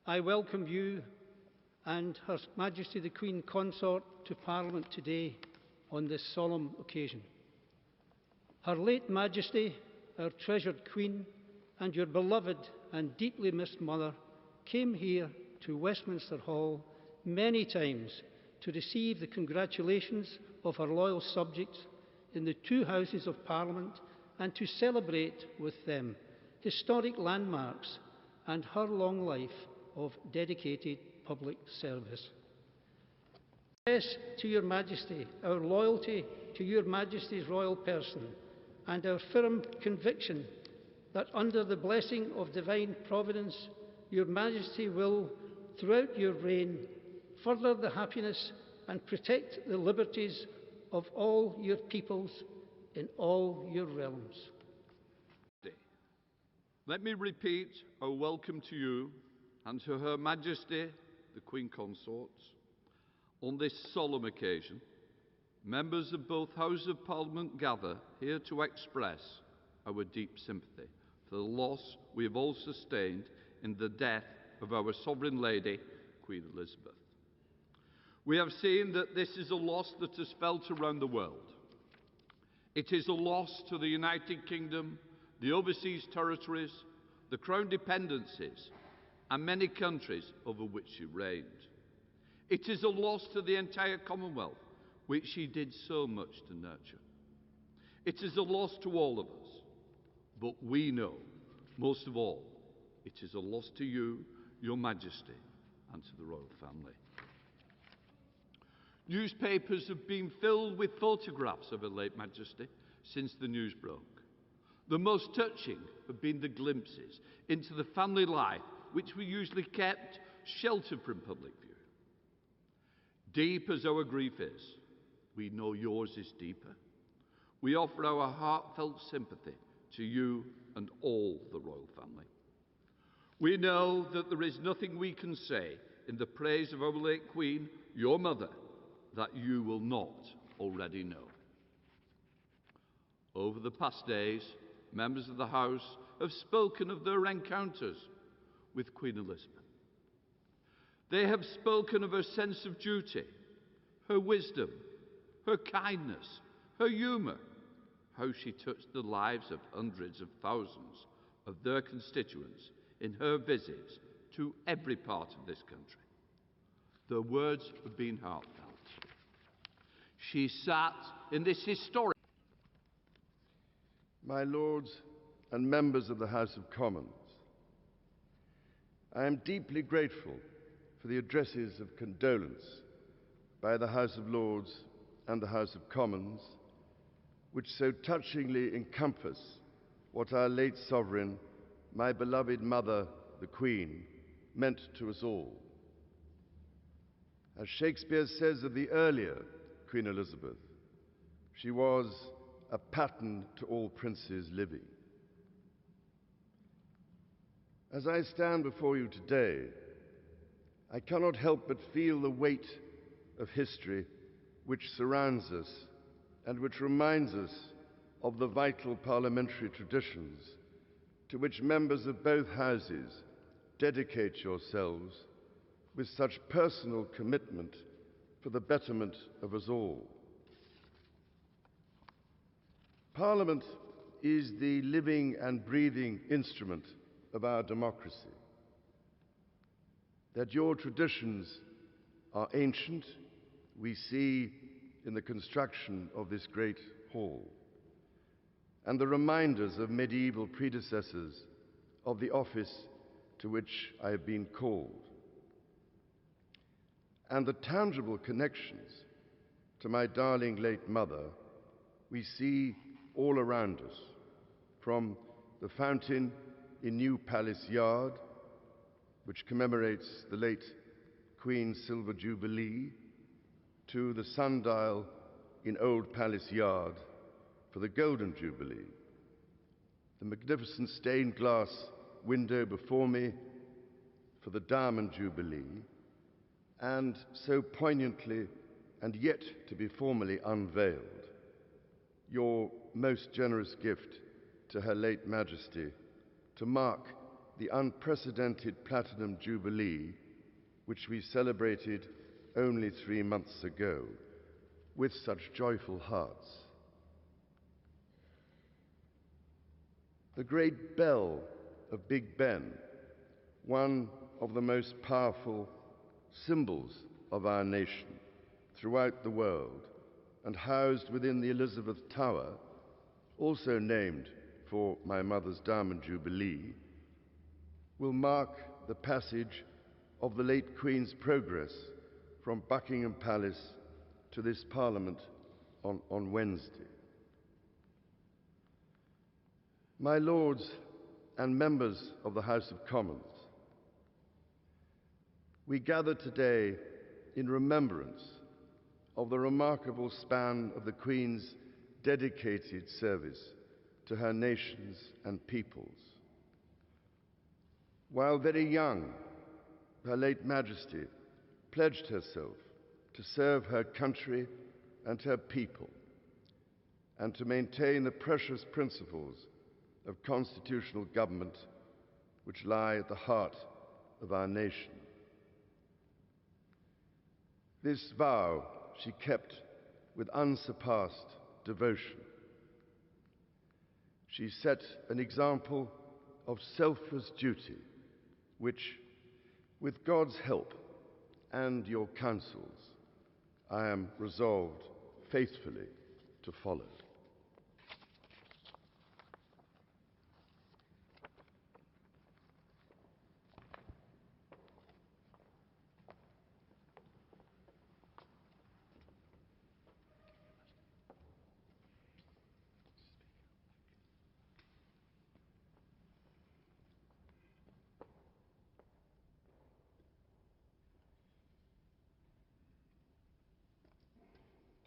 I welcome you and Her Majesty the Queen Consort to Parliament today on this solemn occasion. Her late Majesty, our treasured Queen, and your beloved and deeply missed mother came here to Westminster Hall many times to receive the congratulations of her loyal subjects in the two Houses of Parliament and to celebrate with them historic landmarks and her long life of dedicated public service. Yes, to your Majesty, our loyalty to your Majesty's royal person and our firm conviction that under the blessing of divine providence, your Majesty will, throughout your reign, further the happiness and protect the liberties of all your peoples in all your realms. Let me repeat our welcome to you and to Her Majesty, the Queen Consorts. On this solemn occasion, members of both Houses of Parliament gather here to express our deep sympathy for the loss we have all sustained in the death of our Sovereign Lady, Queen Elizabeth. We have seen that this is a loss that is felt around the world. It is a loss to the United Kingdom, the overseas territories, the Crown dependencies, and many countries over which she reigned. It is a loss to the entire Commonwealth, which she did so much to nurture. It is a loss to all of us, but we know, most of all, it is a loss to you, your Majesty, and to the royal family. Newspapers have been filled with photographs of Her late Majesty since the news broke. The most touching have been the glimpses into the family life which we usually kept sheltered from public view. Deep as our grief is, we know yours is deeper. We offer our heartfelt sympathy to you and all the royal family. We know that there is nothing we can say in the praise of our late Queen, your mother, that you will not already know. Over the past days, members of the House have spoken of their encounters with Queen Elizabeth. They have spoken of her sense of duty, her wisdom, her kindness, her humour, how she touched the lives of hundreds of thousands of their constituents in her visits to every part of this country. Their words have been heartfelt. She sat in this historic... My Lords and members of the House of Commons, I am deeply grateful for the addresses of condolence by the House of Lords and the House of Commons, which so touchingly encompass what our late sovereign, my beloved mother, the Queen, meant to us all. As Shakespeare says of the earlier Queen Elizabeth, she was a pattern to all princes living. As I stand before you today, I cannot help but feel the weight of history which surrounds us and which reminds us of the vital parliamentary traditions to which members of both houses dedicate yourselves with such personal commitment for the betterment of us all. Parliament is the living and breathing instrument of our democracy. That your traditions are ancient, we see in the construction of this great hall, and the reminders of medieval predecessors of the office to which I have been called, and the tangible connections to my darling late mother we see all around us, from the fountain in New Palace Yard, which commemorates the late Queen's Silver Jubilee, to the sundial in Old Palace Yard for the Golden Jubilee, the magnificent stained glass window before me for the Diamond Jubilee, and so poignantly and yet to be formally unveiled, your most generous gift to Her late Majesty to mark the unprecedented Platinum Jubilee, which we celebrated only 3 months ago, with such joyful hearts. The great bell of Big Ben, one of the most powerful symbols of our nation throughout the world and housed within the Elizabeth Tower, also named for my mother's Diamond Jubilee, will mark the passage of the late Queen's progress from Buckingham Palace to this Parliament on Wednesday. My Lords and members of the House of Commons, we gather today in remembrance of the remarkable span of the Queen's dedicated service to her nations and peoples. While very young, Her late Majesty pledged herself to serve her country and her people and to maintain the precious principles of constitutional government which lie at the heart of our nation. This vow she kept with unsurpassed devotion. She set an example of selfless duty, which, with God's help and your counsels, I am resolved faithfully to follow.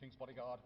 King's bodyguard.